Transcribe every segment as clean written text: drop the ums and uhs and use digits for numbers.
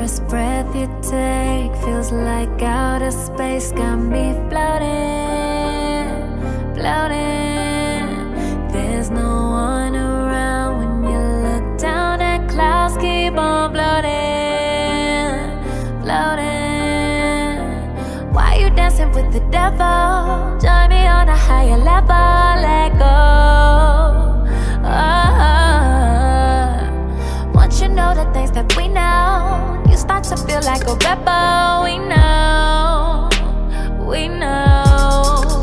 First breath you take feels like outer space. Got me floating, floating. There's no one around when you look down at clouds. Keep on floating, floating. Why you dancing with the devil? Join me on a higher level. Let go. Once you know the things that we know, you start to feel like a rebel. We know, we know.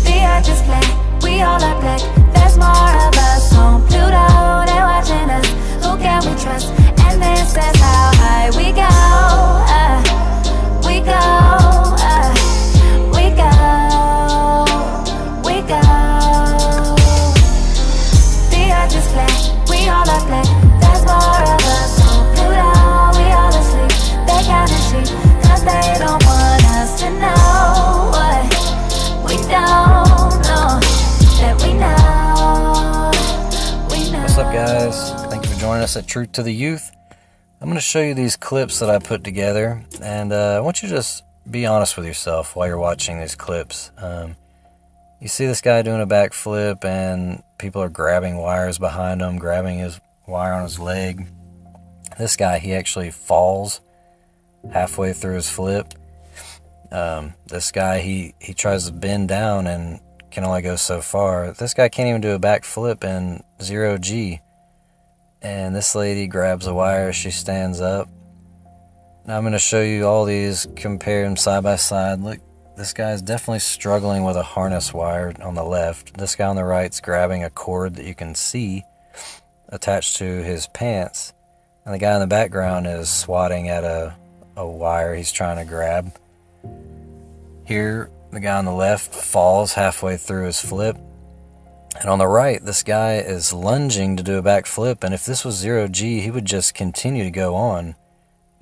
The earth is flat, we all are black. There's more of us on Pluto. They're watching us, who can we trust? And this is how high we go, we go, we go, we go. The earth is flat, we all are black. There's more of us on Pluto. We all asleep, they counting sheep, cause they don't want us to know what we don't know, that we know, we know. What's up, guys? Thank you for joining us at Truth to the Youth. I'm going to show you these clips that I put together, and I want you to just be honest with yourself while you're watching these clips. You see this guy doing a backflip, and people are grabbing wires behind him, grabbing his wire on his leg. This guy, he actually falls halfway through his flip. This guy, he tries to bend down and can only go so far. This guy can't even do a backflip in 0G. And this lady grabs a wire, she stands up. Now I'm going to show you all these, compare them side by side. Look, this guy's definitely struggling with a harness wire on the left. This guy on the right's grabbing a cord that you can see attached to his pants. And the guy in the background is swatting at a wire he's trying to grab. Here, the guy on the left falls halfway through his flip. And on the right, this guy is lunging to do a backflip, and if this was 0G, he would just continue to go on,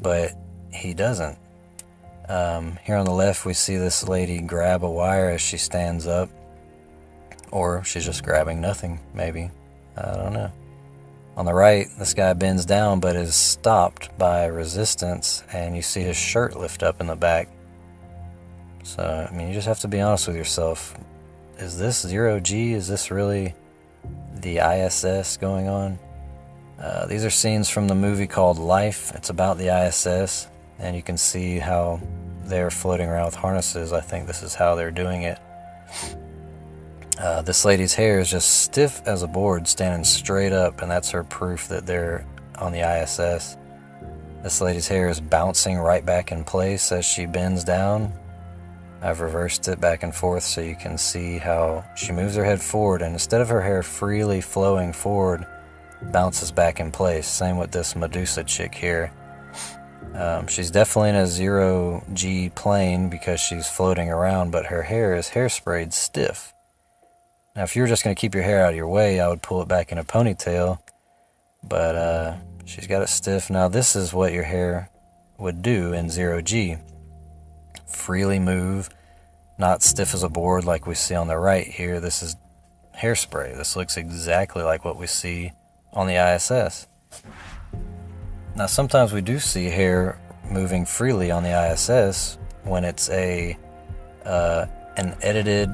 but he doesn't. Here on the left, we see this lady grab a wire as she stands up, or she's just grabbing nothing, maybe. I don't know. On the right, this guy bends down, but is stopped by resistance, and you see his shirt lift up in the back. So, I mean, you just have to be honest with yourself. Is this 0G? Is this really the ISS going on? These are scenes from the movie called Life. It's about the ISS, and you can see how they're floating around with harnesses. I think this is how they're doing it. This lady's hair is just stiff as a board, standing straight up, and that's her proof that they're on the ISS. This lady's hair is bouncing right back in place as she bends down. I've reversed it back and forth so you can see how she moves her head forward, and instead of her hair freely flowing forward, bounces back in place. Same with this Medusa chick here. She's definitely in a 0G plane because she's floating around, but her hair is hairsprayed stiff. Now, if you were just going to keep your hair out of your way, I would pull it back in a ponytail, but she's got it stiff. Now, this is what your hair would do in 0G. Freely move, not stiff as a board like we see on the right here. This is hairspray. This looks exactly like what we see on the ISS. Now, sometimes we do see hair moving freely on the ISS when it's an edited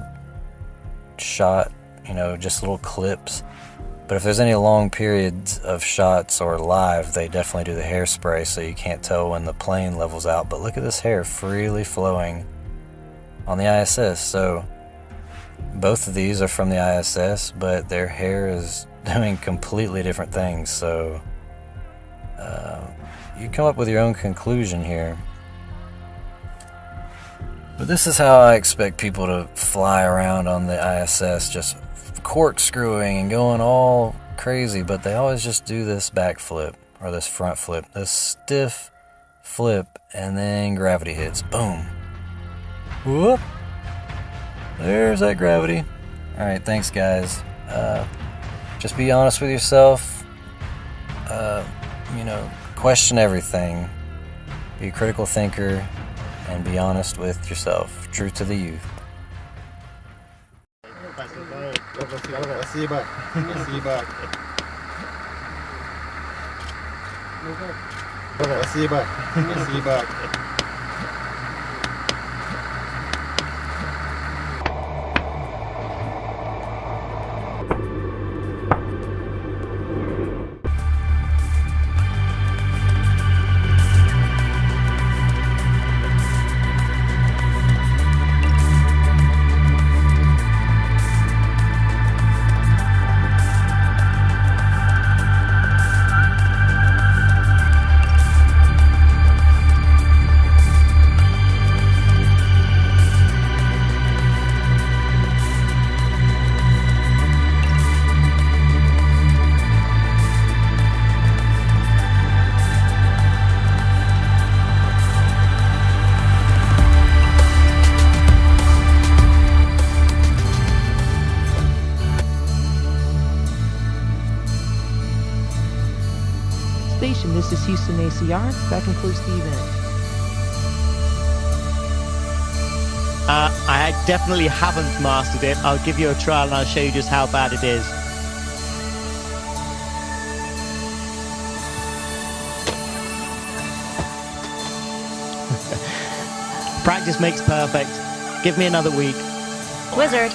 shot, just little clips. But if there's any long periods of shots or live, they definitely do the hairspray, so you can't tell when the plane levels out. But look at this hair freely flowing on the ISS. So both of these are from the ISS, but their hair is doing completely different things. So you come up with your own conclusion here. But this is how I expect people to fly around on the ISS, just corkscrewing and going all crazy, but they always just do this backflip or this front flip, this stiff flip, and then gravity hits. Boom. Whoop. There's that gravity. All right, thanks, guys. Just be honest with yourself. Question everything. Be a critical thinker and be honest with yourself. Truth to the youth. Спасибо. Спасибо. Спасибо. Station, this is Houston ACR. That concludes the event. I definitely haven't mastered it. I'll give you a trial and I'll show you just how bad it is. Practice makes perfect. Give me another week. Wizard.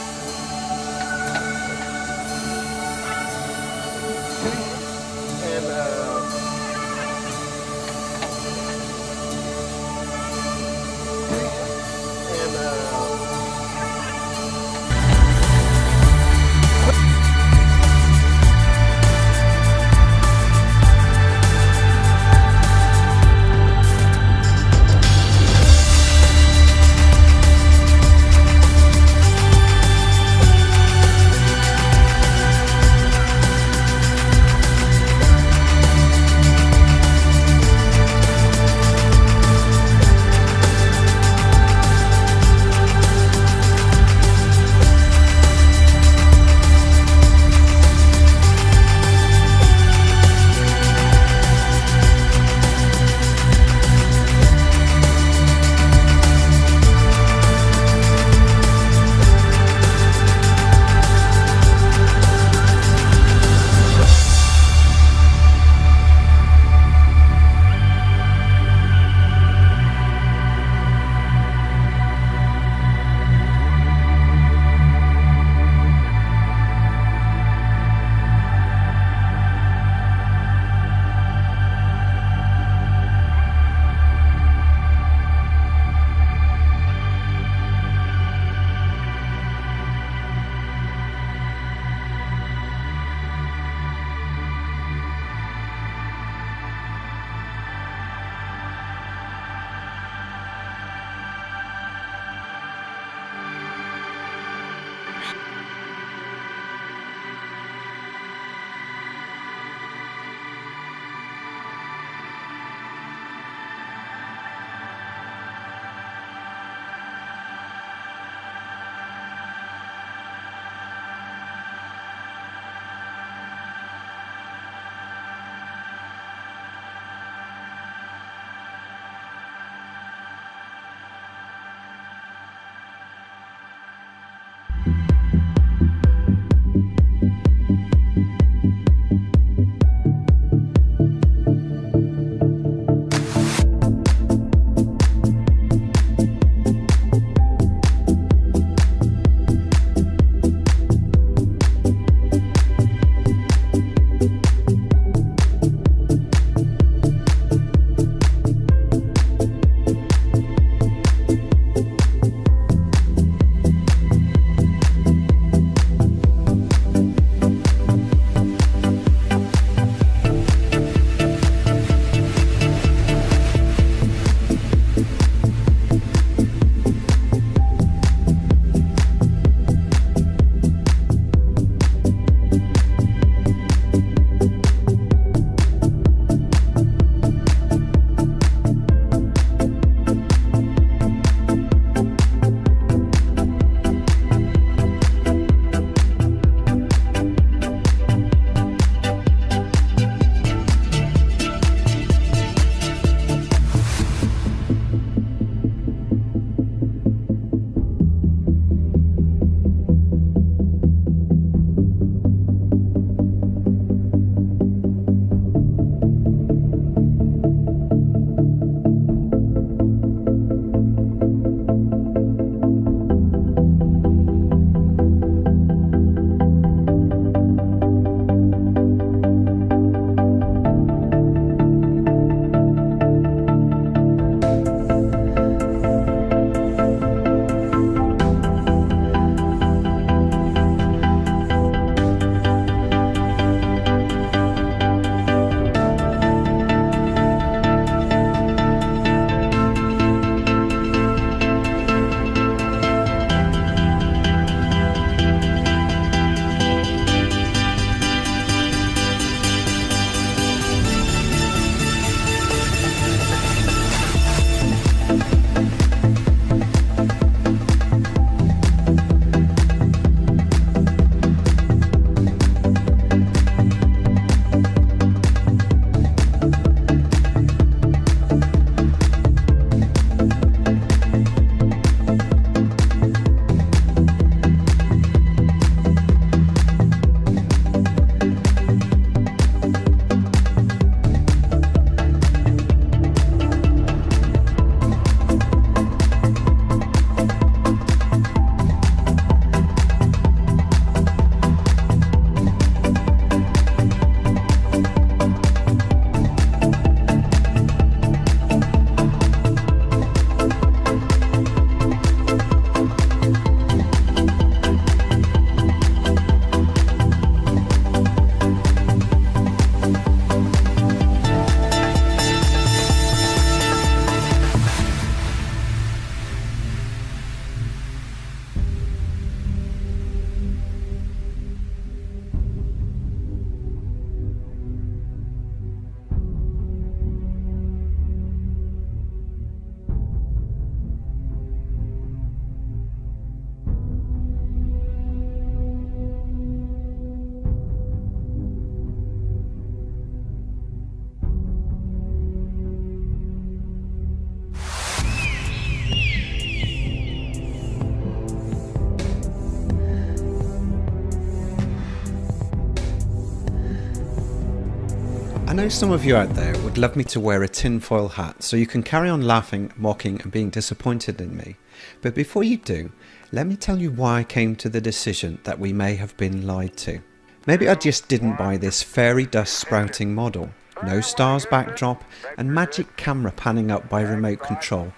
I know some of you out there would love me to wear a tinfoil hat so you can carry on laughing, mocking and being disappointed in me. But before you do, let me tell you why I came to the decision that we may have been lied to. Maybe I just didn't buy this fairy dust sprouting model. No stars backdrop and magic camera panning up by remote control.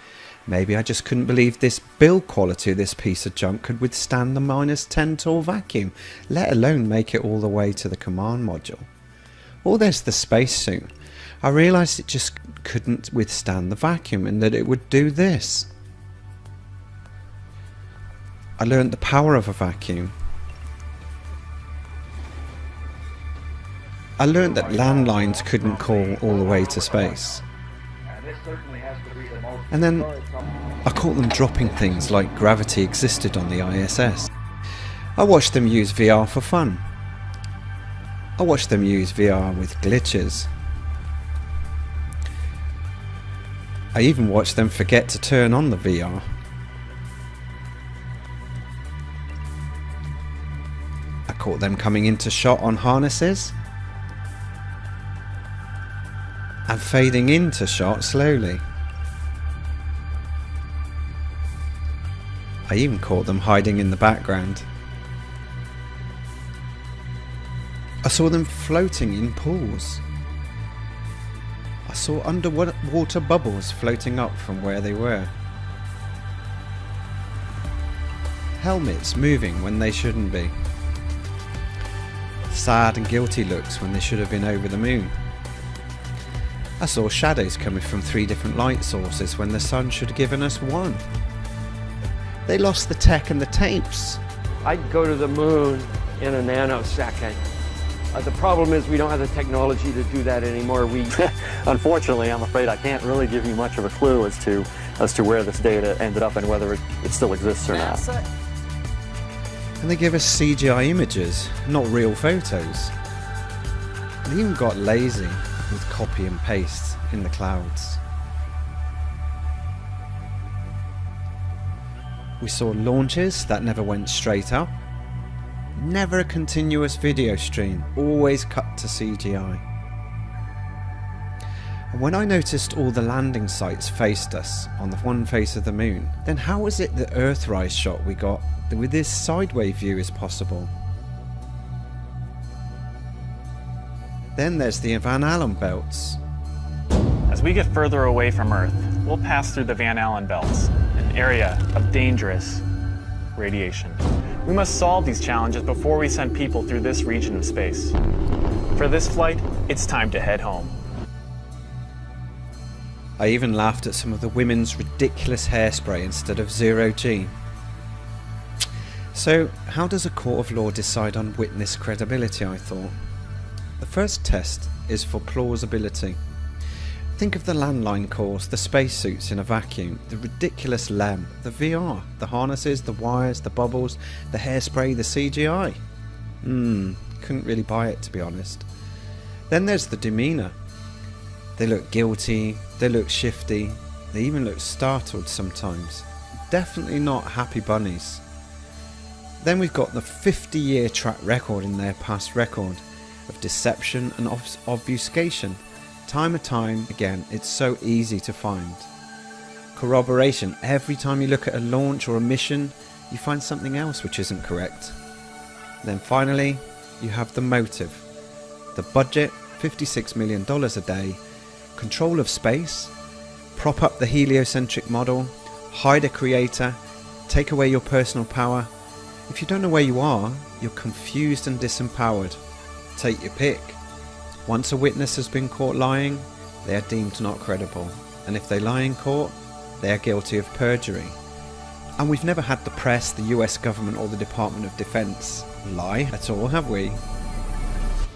Maybe I just couldn't believe this build quality of this piece of junk could withstand the -10 torr vacuum, let alone make it all the way to the command module. Or there's the spacesuit. I realised it just couldn't withstand the vacuum and that it would do this. I learned the power of a vacuum. I learned that landlines couldn't call all the way to space. And then I caught them dropping things like gravity existed on the ISS. I watched them use VR for fun. I watched them use VR with glitches. I even watched them forget to turn on the VR. I caught them coming into shot on harnesses and fading into shot slowly. I even caught them hiding in the background. I saw them floating in pools. I saw underwater bubbles floating up from where they were. Helmets moving when they shouldn't be. Sad and guilty looks when they should have been over the moon. I saw shadows coming from 3 different light sources when the sun should have given us 1. They lost the tech and the tapes. I'd go to the moon in a nanosecond. The problem is we don't have the technology to do that anymore. Unfortunately, I'm afraid I can't really give you much of a clue as to where this data ended up and whether it still exists or not. And they give us CGI images, not real photos. They even got lazy with copy and paste in the clouds. We saw launches that never went straight up. Never a continuous video stream, always cut to CGI. And when I noticed all the landing sites faced us on the one face of the moon, then how was it the Earthrise shot we got with this sideway view is possible? Then there's the Van Allen belts. As we get further away from Earth, we'll pass through the Van Allen belts, an area of dangerous radiation. We must solve these challenges before we send people through this region of space. For this flight, it's time to head home. I even laughed at some of the women's ridiculous hairspray instead of 0G. So, how does a court of law decide on witness credibility, I thought? The first test is for plausibility. Think of the landline calls, the spacesuits in a vacuum, the ridiculous LEM, the VR, the harnesses, the wires, the bubbles, the hairspray, the CGI. Couldn't really buy it, to be honest. Then there's the demeanour. They look guilty, they look shifty, they even look startled sometimes. Definitely not happy bunnies. Then we've got the 50-year track record in their past record of deception and obfuscation. Time and time again, it's so easy to find. Corroboration. Every time you look at a launch or a mission, you find something else which isn't correct. Then finally, you have the motive. The budget, $56 million a day, control of space, prop up the heliocentric model, hide a creator, take away your personal power. If you don't know where you are, you're confused and disempowered. Take your pick. Once a witness has been caught lying, they are deemed not credible, and if they lie in court, they are guilty of perjury. And we've never had the press, the US government or the Department of Defense lie at all, have we?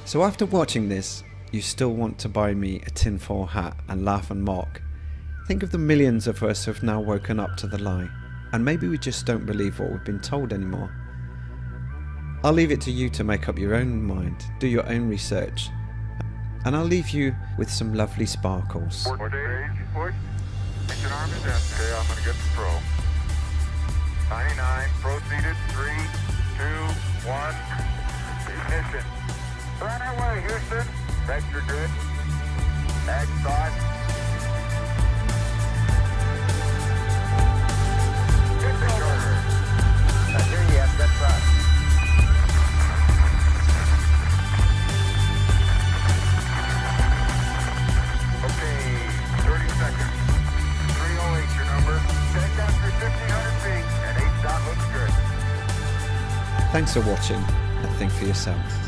So after watching this, you still want to buy me a tinfoil hat and laugh and mock. Think of the millions of us who have now woken up to the lie, and maybe we just don't believe what we've been told anymore. I'll leave it to you to make up your own mind, do your own research, and I'll leave you with some lovely sparkles. 4 days, push. Engine arm is empty. Okay, I'm going to get the pro. 99, proceeded. 3, 2, 1. Ignition. Right away, Houston. Vector good. Ag thought. Get the order. I hear you, that's right. Okay, 30 seconds. 308 your number. Take down through 1,500 feet and 8 dot looks good. Thanks for watching and think for yourself.